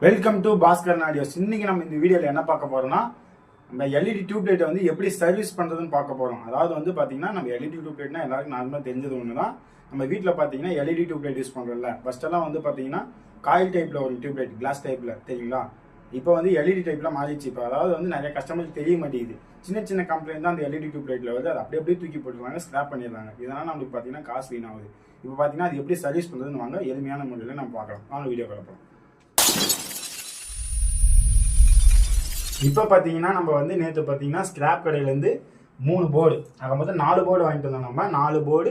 Welcome to Bhaskar audios. இன்னைக்கு நம்ம இந்த வீடியோவில் என்ன பார்க்க போறோம்னா, நம்ம எல்இடி டியூப் லைட்டை வந்து எப்படி சர்வீஸ் பண்ணுறதுன்னு பார்க்க போகிறோம். அதாவது வந்து பார்த்தீங்கன்னா, நம்ம எல்இடி டியூப் லைட்னா எல்லாருக்கும் நார்மலாக தெரிஞ்சது ஒன்று தான். நம்ம வீட்டில் பார்த்தீங்கன்னா எல்இடி டியூப் லைட் யூஸ் பண்ணுறோம்ல. ஃபர்ஸ்டெல்லாம் வந்து பார்த்தீங்கன்னா காயில் டைப்பில் ஒரு டியூப் லைட், கிளாஸ் டைப்பில் தெரியுங்களா. இப்போ வந்து எல்இடி டைப்பில் மாறிடுச்சு. இப்போ அதாவது வந்து நிறைய கஸ்டமருக்கு தெரிய மாட்டேங்குது. சின்ன சின்ன கம்ப்ளைண்ட் தான் அந்த எல்இடி டியூப் லைட்டில் வருது. அது அப்படியே தூக்கி போட்டுருவாங்க, ஸ்கிராப் பண்ணிடுறாங்க. இதனால் நம்மளுக்கு பார்த்தீங்கன்னா காசு வீணாகுது. இப்போ பார்த்தீங்கன்னா அது எப்படி சர்வீஸ் பண்ணுறதுன்னு வாங்க எளிமையான முறையில் நம்ம பார்க்கலாம். வாங்க வீடியோ கலப்போம். இப்போ பார்த்தீங்கன்னா நம்ம வந்து நேற்று பார்த்தீங்கன்னா ஸ்கிராப் கடையிலேருந்து 3 போர்டு, அங்கே மொத்தம் 4 போர்டு வாங்கிட்டு வந்தோம். நம்ம 4 போர்டு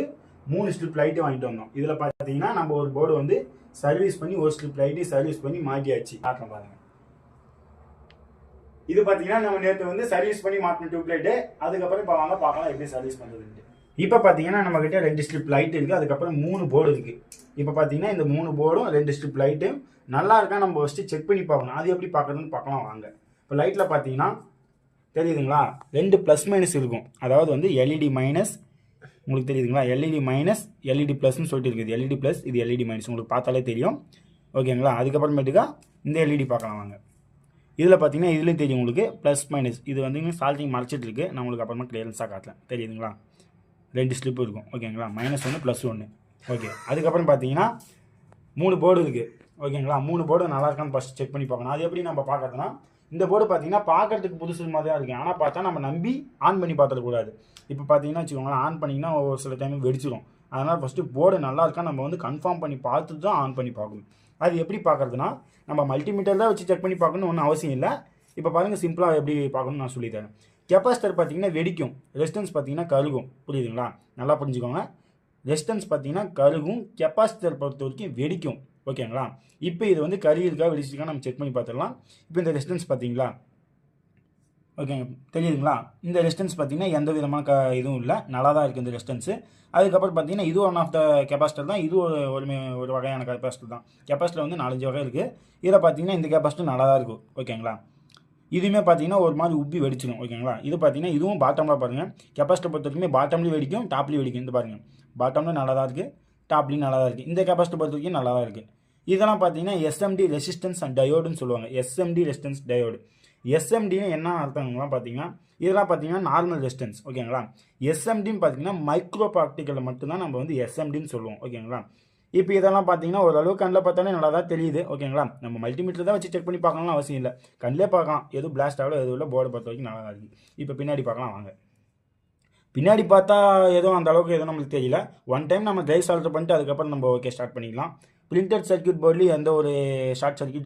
3 ஸ்ட்ரிப் லைட்டு வாங்கிட்டு வந்தோம். இதில் பார்த்தீங்கன்னா நம்ம ஒரு போர்டு வந்து சர்வீஸ் பண்ணி ஒரு ஸ்ட்ரிப் லைட்டு சர்வீஸ் பண்ணி மாட்டியாச்சு. காட்டுறோம் பாருங்க. இது பார்த்தீங்கன்னா நம்ம நேற்று வந்து சர்வீஸ் பண்ணி மாட்டின டியூப் லைட்டு. அதுக்கப்புறம் இப்போ வாங்க பார்க்கலாம் எப்படி சர்வீஸ் பண்ணுறதுன்ட்டு. இப்போ பார்த்தீங்கன்னா நம்ம கிட்ட 2 ஸ்ட்ரிப் லைட் இருக்குது, அதுக்கப்புறம் 3 போர்டு இருக்குது. இப்போ பார்த்தீங்கன்னா இந்த 3 போர்டும் 2 ஸ்ட்ரிப் லைட்டு நல்லா இருக்கா நம்ம ஃபஸ்ட்டு செக் பண்ணி பார்க்கணும். அது எப்படி பார்க்குறதுன்னு பார்க்கலாம் வாங்க. இப்போ லைட்டில் பார்த்தீங்கன்னா தெரியுதுங்களா, 2 ப்ளஸ் மைனஸ் இருக்கும். அதாவது வந்து எல்இடி மைனஸ், உங்களுக்கு தெரியுதுங்களா, எல்இடி மைனஸ் எல்இடி ப்ளஸ்ன்னு சொல்லிட்டு இருக்குது. எல்இடி ப்ளஸ், இது எல்இடி மைனஸ், உங்களுக்கு பார்த்தாலே தெரியும். ஓகேங்களா. அதுக்கப்புறமேட்டுக்கா இந்த எல்இடி பார்க்கலாம் வாங்க. இதில் பார்த்தீங்கன்னா இதுலேயும் தெரியும் உங்களுக்கு ப்ளஸ் மைனஸ். இது வந்து இன்னும் சால்ட்டிங் மறைச்சிட்டு இருக்குது. நான் உங்களுக்கு அப்புறமா கிளியரன்ஸாக காட்டலாம். தெரியுதுங்களா, 2 ஸ்லிப் இருக்கும். ஓகேங்களா, -1 +1. ஓகே. அதுக்கப்புறம் பார்த்தீங்கன்னா 3 போர்டு இருக்குது. ஓகேங்களா, 3 போர்டு நல்லா இருக்கான்னு ஃபஸ்ட் செக் பண்ணி பார்க்கணும். அது எப்படி நம்ம பார்க்கறதுனா, இந்த போர்டு பார்த்தீங்கன்னா பார்க்கறதுக்கு புதுசு மாதிரி தான் இருக்குது. ஆனால் பார்த்தா நம்ம நம்பி ஆன் பண்ணி பார்த்துடக்கூடாது. இப்போ பார்த்தீங்கன்னா வச்சுக்கோங்களேன், ஆன் பண்ணிங்கன்னா ஒரு சில டைம் வெடிச்சிடும். அதனால் ஃபஸ்ட்டு போர்டு நல்லா இருக்கா நம்ம வந்து கன்ஃபார்ம் பண்ணி பார்த்துட்டு தான் ஆன் பண்ணி பார்க்கணும். அது எப்படி பார்க்குறதுனா, நம்ம மல்டிமீட்டர் தான் வச்சு செக் பண்ணி பார்க்கணும்னு ஒன்றும் அவசியம் இல்லை. இப்போ பாருங்கள், சிம்பிளாக எப்படி பார்க்கணும்னு நான் சொல்லித்தரேன். கெப்பாசிட்டர் பார்த்தீங்கன்னா வெடிக்கும், ரெசிஸ்டன்ஸ் பார்த்தீங்கன்னா கருகும். புரியுதுங்களா, நல்லா புரிஞ்சுக்கோங்க. ரெசிஸ்டன்ஸ் பார்த்தீங்கன்னா கருகும், கெப்பாசிட்டர் பொறுத்த வரைக்கும் வெடிக்கும். ஓகேங்களா. இப்போ இது வந்து கருகிருக்கா வெடிச்சிருக்கா நம்ம செக் பண்ணி பார்த்துடலாம். இப்போ இந்த ரெசிஸ்டன்ஸ் பார்த்தீங்களா, ஓகேங்க, தெரியுதுங்களா. இந்த ரெசிஸ்டன்ஸ் பார்த்தீங்கன்னா எந்த விதமான இதுவும் இல்லை, நல்லா தான் இருக்குது இந்த ரெசிஸ்டன்ஸு. அதுக்கப்புறம் பார்த்தீங்கன்னா இது ஒன் ஆஃப் த கெப்பாசிட்டர் தான். இது ஒரு வகையான கெப்பாசிட்டர் தான். கெப்பாசிட்டர் வந்து 4-5 வகை இருக்குது. இதில் பார்த்தீங்கன்னா இந்த கெப்பாசிட்டர் நல்லா தான் இருக்கும். ஓகேங்களா. இதுவுமே பார்த்தீங்கன்னா ஒரு மாதிரி உப்பி வெடிச்சிடும். ஓகேங்களா. இது பார்த்தீங்கன்னா இதுவும் பாட்டமில் பாருங்கள். கெப்பாசிட்டர் பொறுத்த வரைக்குமே பாட்டம்லேயும் வெடிக்கும், டாப்லேயும் வெடிக்கும். இந்த பாருங்கள், பாட்டமில் நல்லா தான் இருக்குது, டாப்லேயும் நல்லா தான் இருக்குது. இந்த கெப்பாசிட்டர் பொறுத்த வரைக்கும் நல்லா தான் இருக்குது. இதெல்லாம் பார்த்தீங்கன்னா எஸ்எம்டி ரெசிஸ்டன்ஸ் அண்ட் டயோடுன்னு சொல்லுவாங்க. SMT resistance diode. எஸ்எம்டின்னு என்ன அர்த்தங்கள்லாம் பார்த்தீங்கன்னா, இதெல்லாம் பார்த்தீங்கன்னா நார்மல் ரெசிஸ்டன்ஸ். ஓகேங்களா. எஸ்எம்டின்னு பார்த்தீங்கன்னா மைக்ரோ ப்ராக்டிக்கலில் மட்டும்தான் நம்ம வந்து எஸ்எம்டின்னு சொல்லுவோம். ஓகேங்களா. இப்போ இதெல்லாம் பார்த்தீங்கன்னா ஓரளவு கண்ணில் பார்த்தாலே நல்லா தான் தெரியுது. ஓகேங்களா. நம்ம மல்டிமீட்டர் தான் வச்சு செக் பண்ணி பார்க்கணும்னு அவசியம் இல்லை, கண்ணிலே பார்க்கலாம். எதுவும் பிளாஸ்ட் ஆகல, எதுவும் இல்லை. போர்டை பொறுத்த வரைக்கும் நல்லா தான் இருக்குது. இப்போ பின்னாடி பார்க்கலாம் வாங்க. பின்னாடி பார்த்தா எதுவும் அந்த அளவுக்கு எதுவும் நம்மளுக்கு தெரியல. ஒன் டைம் நம்ம ட்ரைவ் சால்ட் பண்ணிட்டு அதுக்கப்புறம் நம்ம ஓகே ஸ்டார்ட் பண்ணிக்கலாம். பிரிண்டட் சர்க்யூட் போர்ட்லேயும் எந்த ஒரு ஷார்ட் சர்க்யூட்